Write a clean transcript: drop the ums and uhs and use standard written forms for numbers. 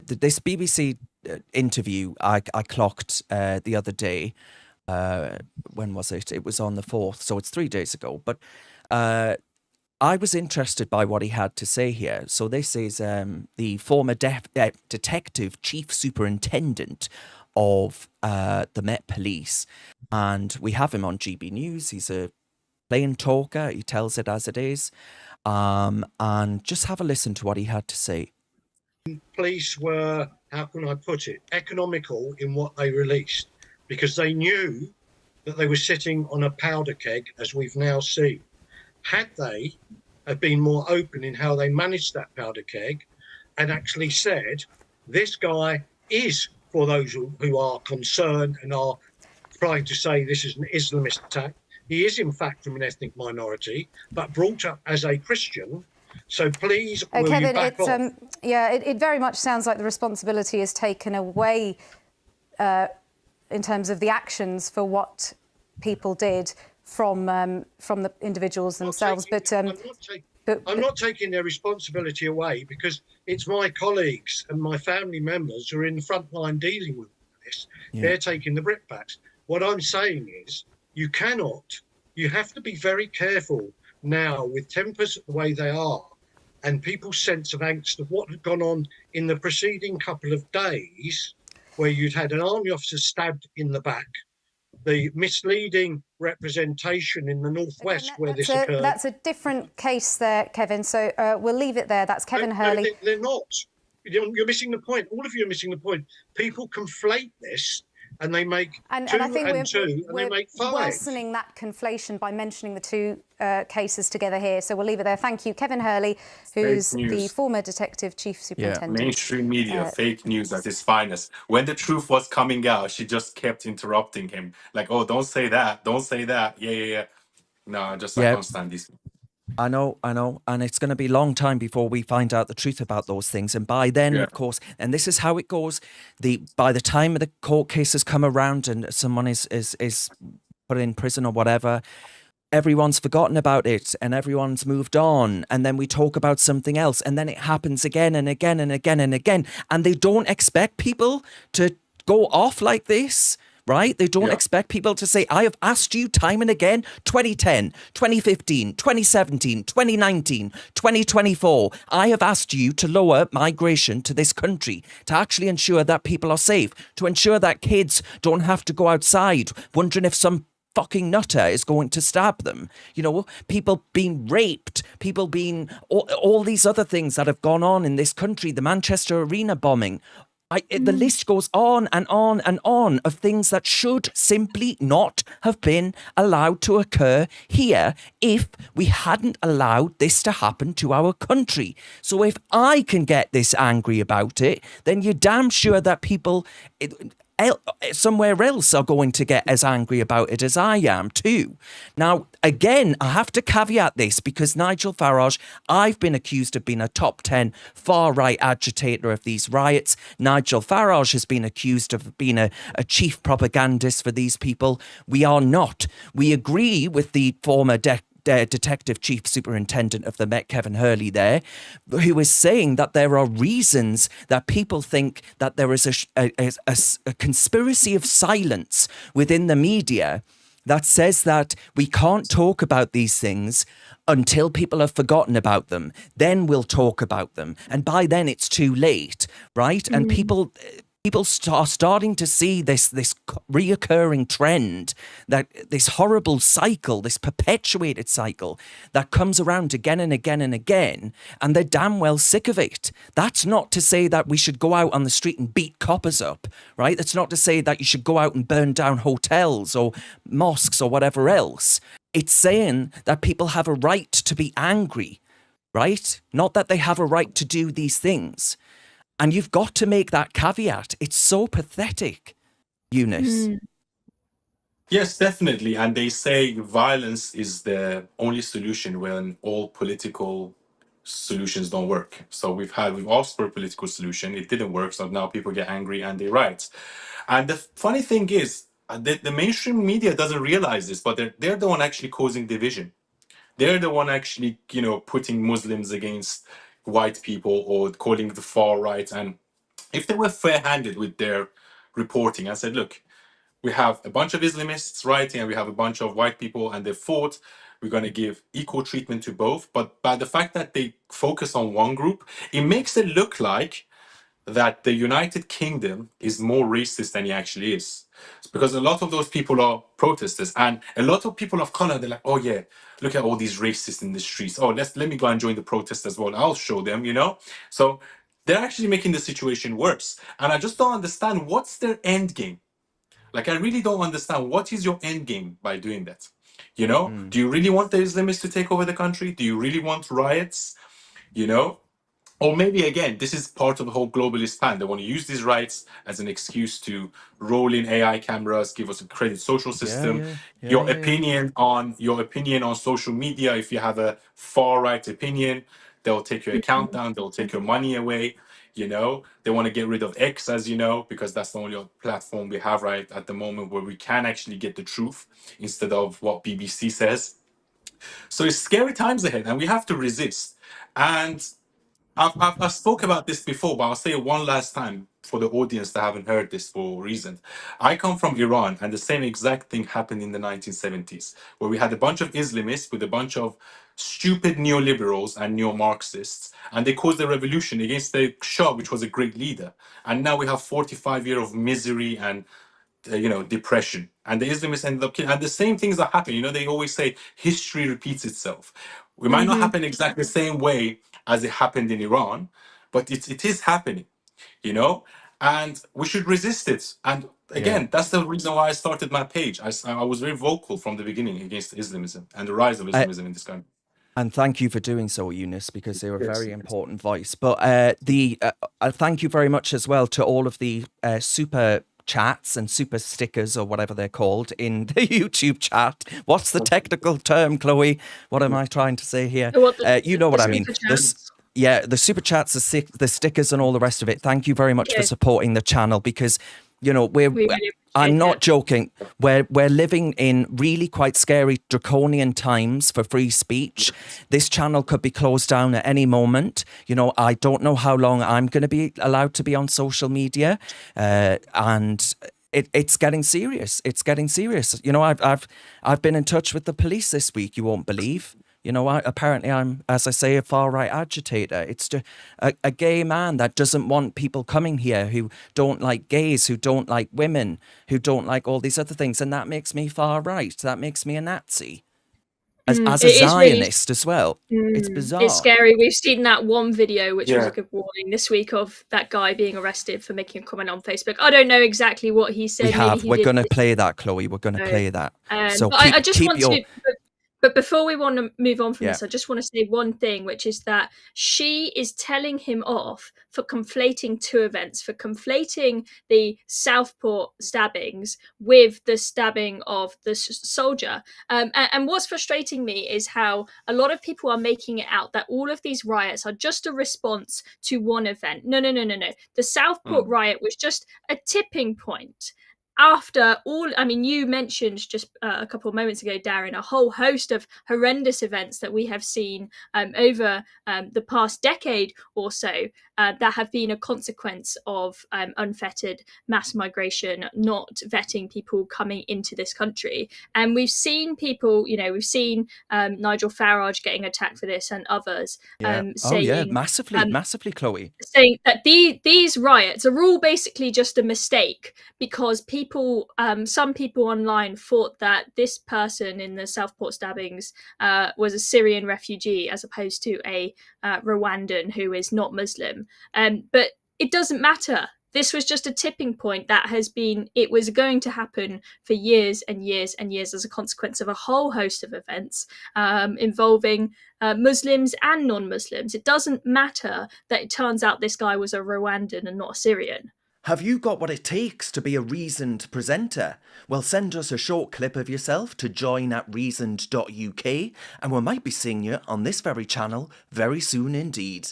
this BBC interview I clocked the other day. When was it? It was on the 4th, so it's 3 days ago. But I was interested by what he had to say here. So this is the former detective chief superintendent of the Met Police, and we have him on GB News. He's a plain talker. He tells it as it is. And just have a listen to what he had to say. Police were, how can I put it, economical in what they released, because they knew that they were sitting on a powder keg, as we've now seen. Had they have been more open in how they managed that powder keg and actually said, this guy is, for those who are concerned and are trying to say this is an Islamist attack, he is in fact from an ethnic minority, but brought up as a Christian. So please, will Kevin, you back off? It very much sounds like the responsibility is taken away in terms of the actions for what people did from the individuals themselves. I'm not taking their responsibility away, because it's my colleagues and my family members who are in the front line dealing with this. Yeah. They're taking the brickbats. What I'm saying is, you have to be very careful now with tempers the way they are and people's sense of angst of what had gone on in the preceding couple of days, where you'd had an army officer stabbed in the back, the misleading representation in the northwest where this occurred. That's a different case there, Kevin, so we'll leave it there. That's Kevin Hurley. No, they're not. You're missing the point. All of you are missing the point. People conflate this, and they make two and they make five. We're worsening that conflation by mentioning the two cases together here. So we'll leave it there. Thank you. Kevin Hurley, who's the former detective chief superintendent. Mainstream media, fake news at its finest. When the truth was coming out, she just kept interrupting him. Like, oh, don't say that. Don't say that. Yeah. No, I don't stand this. I know. And it's going to be a long time before we find out the truth about those things. And by then, of course, and this is how it goes, by the time the court cases come around and someone is put in prison or whatever, everyone's forgotten about it and everyone's moved on. And then we talk about something else. And then it happens again and again and again and again. And they don't expect people to go off like this. Right? They don't expect people to say, I have asked you time and again, 2010, 2015, 2017, 2019, 2024. I have asked you to lower migration to this country, to actually ensure that people are safe, to ensure that kids don't have to go outside wondering if some fucking nutter is going to stab them. You know, people being raped, people being all these other things that have gone on in this country, the Manchester Arena bombing. The list goes on and on and on of things that should simply not have been allowed to occur here if we hadn't allowed this to happen to our country. So if I can get this angry about it, then you're damn sure that people somewhere else are going to get as angry about it as I am too. Now, again, I have to caveat this because Nigel Farage, I've been accused of being a top 10 far-right agitator of these riots. Nigel Farage has been accused of being a chief propagandist for these people. We are not. We agree with the former detective chief superintendent of the Met, Kevin Hurley there, who is saying that there are reasons that people think that there is a conspiracy of silence within the media that says that we can't talk about these things until people have forgotten about them. Then we'll talk about them. And by then it's too late, right? And people are starting to see this reoccurring trend, that this horrible cycle, this perpetuated cycle that comes around again and again and again, and they're damn well sick of it. That's not to say that we should go out on the street and beat coppers up, right? That's not to say that you should go out and burn down hotels or mosques or whatever else. It's saying that people have a right to be angry, right? Not that they have a right to do these things. And you've got to make that caveat. It's so pathetic, Eunice. Yes, definitely. And they say violence is the only solution when all political solutions don't work. So we've asked for a political solution. It didn't work. So now people get angry and they riot. And the funny thing is, the mainstream media doesn't realize this, but they're the one actually causing division. They're the one actually, putting Muslims against white people or calling the far right. And if they were fair-handed with their reporting and said, look, we have a bunch of Islamists rioting and we have a bunch of white people and they fought, we're going to give equal treatment to both. But by the fact that they focus on one group, it makes it look like that the United Kingdom is more racist than it actually is. It's because a lot of those people are protesters, and a lot of people of color, they're like, oh yeah, look at all these racists in the streets. Oh, let me go and join the protest as well. I'll show them, you know? So they're actually making the situation worse. And I just don't understand what's their end game. Like, I really don't understand what is your end game by doing that. You know, do you really want the Islamists to take over the country? Do you really want riots? You know, or maybe again, this is part of the whole globalist plan. They want to use these rights as an excuse to roll in AI cameras, give us a credit social system. Your opinion on social media, if you have a far right opinion, they'll take your account down, they'll take your money away. You know, they want to get rid of X, as you know, because that's the only platform we have right at the moment where we can actually get the truth instead of what BBC says. So it's scary times ahead, and we have to resist. And I spoke about this before, but I'll say it one last time for the audience that haven't heard this for a reason. I come from Iran, and the same exact thing happened in the 1970s, where we had a bunch of Islamists with a bunch of stupid neoliberals and neo-Marxists, and they caused a revolution against the Shah, which was a great leader. And now we have 45 years of misery and depression, and the Islamists ended up killing. And the same things are happening. You know, they always say history repeats itself. We might not happen exactly the same way as it happened in Iran, but it is happening. You know, and we should resist it. And again, that's the reason why I started my page. I was very vocal from the beginning against Islamism and the rise of Islamism in this country. And thank you for doing so, Eunice, because they're a very important voice. But thank you very much as well to all of the super chats and super stickers, or whatever they're called, in the YouTube chat. What's the technical term, Chloe? What am I trying to say here? You know what I mean. The super chats, the stickers and all the rest of it. Thank you very much for supporting the channel, because, you know, I'm not joking. We're living in really quite scary, draconian times for free speech. This channel could be closed down at any moment. You know, I don't know how long I'm going to be allowed to be on social media, and it's getting serious. It's getting serious. You know, I've been in touch with the police this week. You won't believe. You know, apparently I'm, as I say, a far-right agitator. It's just a gay man that doesn't want people coming here who don't like gays, who don't like women, who don't like all these other things. And that makes me far-right. That makes me a Nazi. As a Zionist as well. It's bizarre. It's scary. We've seen that one video, which was a good warning this week, of that guy being arrested for making a comment on Facebook. I don't know exactly what he said. We're going to play that, Chloe. We're going to play that. So I just want to... But before we want to move on from this, I just want to say one thing, which is that she is telling him off for conflating two events, for conflating the Southport stabbings with the stabbing of the soldier. And what's frustrating me is how a lot of people are making it out that all of these riots are just a response to one event. No. The Southport riot was just a tipping point. After all, I mean, you mentioned just a couple of moments ago, Darren, a whole host of horrendous events that we have seen over the past decade or so that have been a consequence of unfettered mass migration, not vetting people coming into this country. And we've seen people, we've seen Nigel Farage getting attacked for this, and others saying... massively, Chloe. Saying that these riots are all basically just a mistake because some people online thought that this person in the Southport stabbings was a Syrian refugee as opposed to a Rwandan who is not Muslim. But it doesn't matter. This was just a tipping point that it was going to happen for years and years and years as a consequence of a whole host of events involving Muslims and non-Muslims. It doesn't matter that it turns out this guy was a Rwandan and not a Syrian. Have you got what it takes to be a reasoned presenter? Well, send us a short clip of yourself to join@reasoned.uk, and we might be seeing you on this very channel very soon indeed.